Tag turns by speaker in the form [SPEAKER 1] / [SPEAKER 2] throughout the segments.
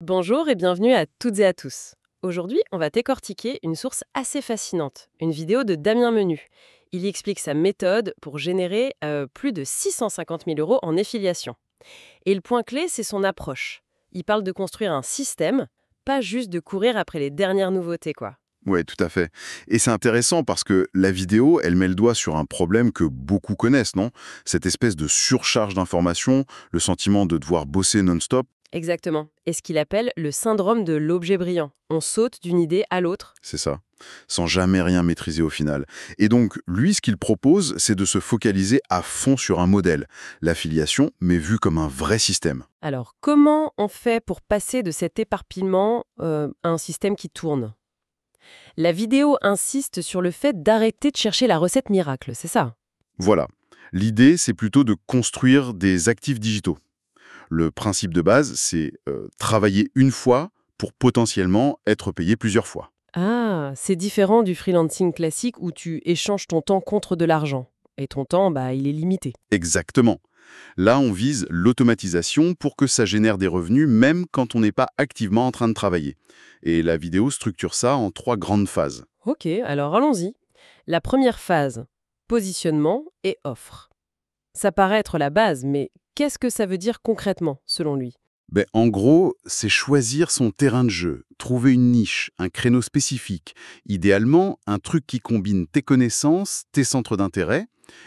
[SPEAKER 1] Bonjour et bienvenue à toutes et à tous. Aujourd'hui, on va décortiquer une source assez fascinante, une vidéo de Damien Menu. Il y explique sa méthode pour générer plus de 650 000 euros en affiliation. Et le point clé, c'est son approche. Il parle de construire un système, pas juste de courir après les dernières nouveautés, quoi.
[SPEAKER 2] Ouais, tout à fait. Et c'est intéressant parce que la vidéo, elle met le doigt sur un problème que beaucoup connaissent, non? Cette espèce de surcharge d'informations, le sentiment de devoir bosser non-stop,
[SPEAKER 1] Exactement. Et ce qu'il appelle le syndrome de l'objet brillant. On saute d'une idée à l'autre.
[SPEAKER 2] c'est ça, sans jamais rien maîtriser au final. Et donc, lui, ce qu'il propose, c'est de se focaliser à fond sur un modèle, l'affiliation, mais vu comme un vrai système.
[SPEAKER 1] Alors, comment on fait pour passer de cet éparpillement à un système qui tourne? La vidéo insiste sur le fait d'arrêter de chercher la recette miracle, c'est ça?
[SPEAKER 2] Voilà. L'idée, c'est plutôt de construire des actifs digitaux. Le principe de base, c'est travailler une fois pour potentiellement être payé plusieurs fois.
[SPEAKER 1] Ah, c'est différent du freelancing classique où tu échanges ton temps contre de l'argent. Et ton temps, il est limité.
[SPEAKER 2] Exactement. Là, on vise l'automatisation pour que ça génère des revenus même quand on n'est pas activement en train de travailler. Et la vidéo structure ça en 3 grandes phases.
[SPEAKER 1] Ok, alors allons-y. La première phase, positionnement et offre. Ça paraît être la base, mais qu'est-ce que ça veut dire concrètement, selon lui?
[SPEAKER 2] En gros, c'est choisir son terrain de jeu, trouver une niche, un créneau spécifique, idéalement un truc qui combine tes connaissances, tes centres d'intérêt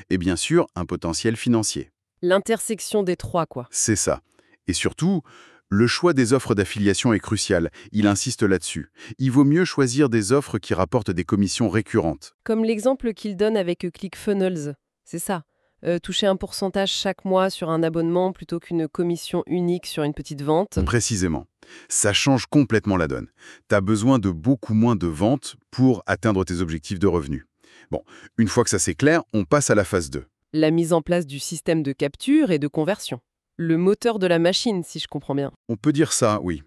[SPEAKER 2] et bien sûr un potentiel financier.
[SPEAKER 1] L'intersection des trois, quoi.
[SPEAKER 2] C'est ça. Et surtout, le choix des offres d'affiliation est crucial. Il insiste là-dessus. Il vaut mieux choisir des offres qui rapportent des commissions récurrentes.
[SPEAKER 1] Comme l'exemple qu'il donne avec ClickFunnels. C'est ça. Toucher un pourcentage chaque mois sur un abonnement plutôt qu'une commission unique sur une petite vente.
[SPEAKER 2] Précisément. Ça change complètement la donne. Tu as besoin de beaucoup moins de ventes pour atteindre tes objectifs de revenus. Bon, une fois que ça c'est clair, on passe à la phase 2.
[SPEAKER 1] La mise en place du système de capture et de conversion. Le moteur de la machine, si je comprends bien.
[SPEAKER 2] On peut dire ça, oui.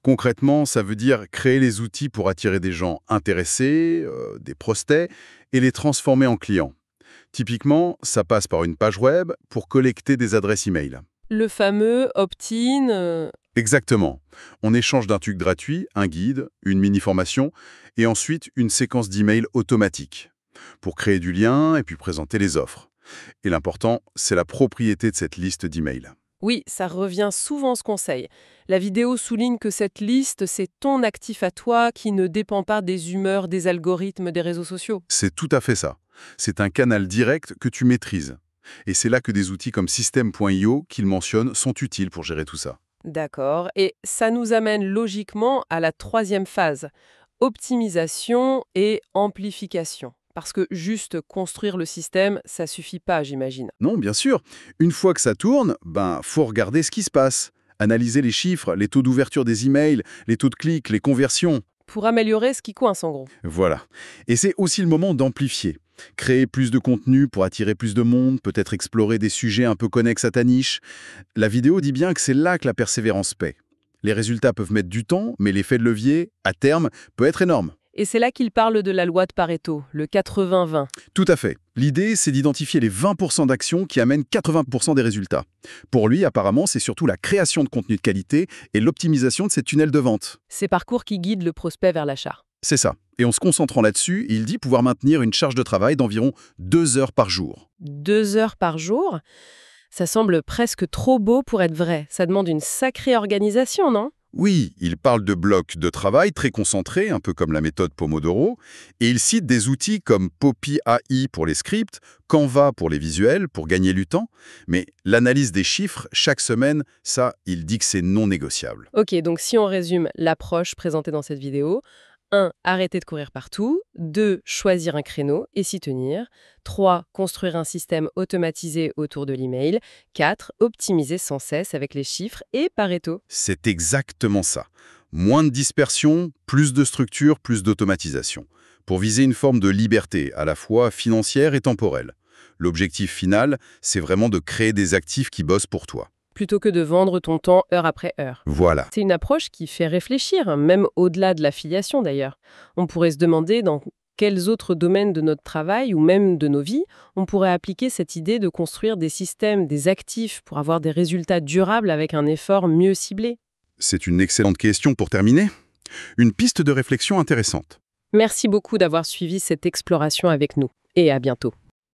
[SPEAKER 2] Concrètement, ça veut dire créer les outils pour attirer des gens intéressés, des prospects, et les transformer en clients. Typiquement, ça passe par une page web pour collecter des adresses e-mail.
[SPEAKER 1] Le fameux opt-in.
[SPEAKER 2] Exactement. On échange d'un truc gratuit, un guide, une mini-formation, et ensuite une séquence d'emails automatique pour créer du lien et puis présenter les offres. Et l'important, c'est la propriété de cette liste d'emails.
[SPEAKER 1] Oui, ça revient souvent ce conseil. La vidéo souligne que cette liste, c'est ton actif à toi qui ne dépend pas des humeurs, des algorithmes, des réseaux sociaux.
[SPEAKER 2] C'est tout à fait ça. C'est un canal direct que tu maîtrises. Et c'est là que des outils comme System.io qu'il mentionne sont utiles pour gérer tout ça.
[SPEAKER 1] D'accord. Et ça nous amène logiquement à la troisième phase, optimisation et amplification. Parce que juste construire le système, ça suffit pas, j'imagine.
[SPEAKER 2] Non, bien sûr. Une fois que ça tourne, faut regarder ce qui se passe. Analyser les chiffres, les taux d'ouverture des emails, les taux de clics, les conversions.
[SPEAKER 1] Pour améliorer ce qui coince en gros.
[SPEAKER 2] Voilà. Et c'est aussi le moment d'amplifier. Créer plus de contenu pour attirer plus de monde, peut-être explorer des sujets un peu connexes à ta niche. La vidéo dit bien que c'est là que la persévérance paie. Les résultats peuvent mettre du temps, mais l'effet de levier, à terme, peut être énorme.
[SPEAKER 1] Et c'est là qu'il parle de la loi de Pareto, le 80-20.
[SPEAKER 2] Tout à fait. L'idée, c'est d'identifier les 20% d'actions qui amènent 80% des résultats. Pour lui, apparemment, c'est surtout la création de contenu de qualité et l'optimisation de ces tunnels de vente.
[SPEAKER 1] Ces parcours qui guident le prospect vers l'achat.
[SPEAKER 2] C'est ça. Et en se concentrant là-dessus, il dit pouvoir maintenir une charge de travail d'environ 2 heures par jour.
[SPEAKER 1] 2 heures par jour, ça semble presque trop beau pour être vrai. Ça demande une sacrée organisation, non?
[SPEAKER 2] Oui, il parle de blocs de travail très concentrés, un peu comme la méthode Pomodoro, et il cite des outils comme Poppy AI pour les scripts, Canva pour les visuels, pour gagner du temps, mais l'analyse des chiffres chaque semaine, ça, il dit que c'est non négociable.
[SPEAKER 1] Ok, donc si on résume l'approche présentée dans cette vidéo, 1. Arrêter de courir partout. 2. Choisir un créneau et s'y tenir. 3. Construire un système automatisé autour de l'email. 4. Optimiser sans cesse avec les chiffres et Pareto.
[SPEAKER 2] C'est exactement ça. Moins de dispersion, plus de structure, plus d'automatisation, pour viser une forme de liberté, à la fois financière et temporelle. L'objectif final, c'est vraiment de créer des actifs qui bossent pour toi.
[SPEAKER 1] Plutôt que de vendre ton temps heure après heure.
[SPEAKER 2] Voilà.
[SPEAKER 1] C'est une approche qui fait réfléchir, même au-delà de l'affiliation d'ailleurs. On pourrait se demander dans quels autres domaines de notre travail ou même de nos vies on pourrait appliquer cette idée de construire des systèmes, des actifs pour avoir des résultats durables avec un effort mieux ciblé.
[SPEAKER 2] C'est une excellente question pour terminer. Une piste de réflexion intéressante.
[SPEAKER 1] Merci beaucoup d'avoir suivi cette exploration avec nous et à bientôt.